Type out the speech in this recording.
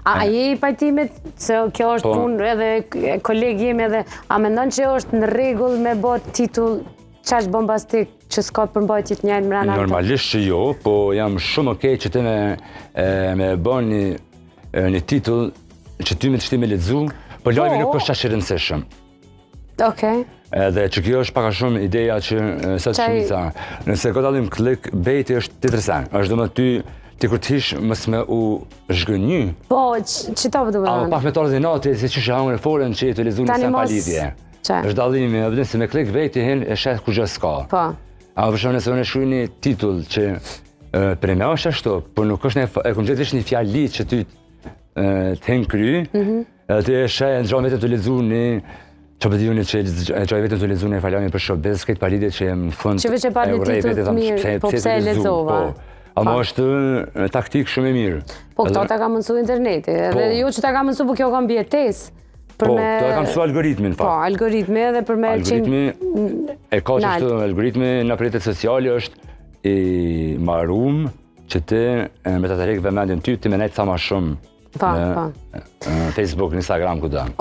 A je i pajtimit se kjo është punë edhe kolegë jemi edhe, a mendon që është në rregull me bë titull qaq bombastik që s'ka përmbajtje të njëjtë mbrana? Normalisht që jo, po jam shumë okej që ti me bën një titull që ty me të shti me lexu, po lajmi nuk është qaq i rëndësishëm. Okej. Edhe që kjo është paka shumë ideja që sa të shumica. Nëse ka dalim clickbait është tjetër sen. Është domethënë ti kur t'hish mës me u zhgënjy. Po, që ta vëdu A pak me torë dhe natë, se që shë hangën e foren që jetë të lezu një sen pa lidhje. është dallimi, edhe se me clickbait i hen e shet ku gjë s'ka. Po. A për shumë nëse unë shkruaj një titull që për me është ashtu, por nuk është e kom gjetë një fjalë lidh që ty të hen kry, edhe ti e sheh në vetëm të lexu një që përdiju një që e gjoj vetëm të lezu një falami për shobez, këtë palidit që jem në fund që veç e pa një titull të mirë, po pse e lezova. Ama është taktik shumë e mirë. Po këto ta ka mënsu interneti, edhe jo që ta ka mënsu, po kjo ka mbjetes. Po, të ka mësu algoritmin. Po, algoritmi edhe për me algoritmi, e ka që është algoritmi në rrjetet sociale është i marum që ti me të rrekë vëmendjen ty, ti me nejtë sa ma shumë në Facebook, në Instagram, ku da.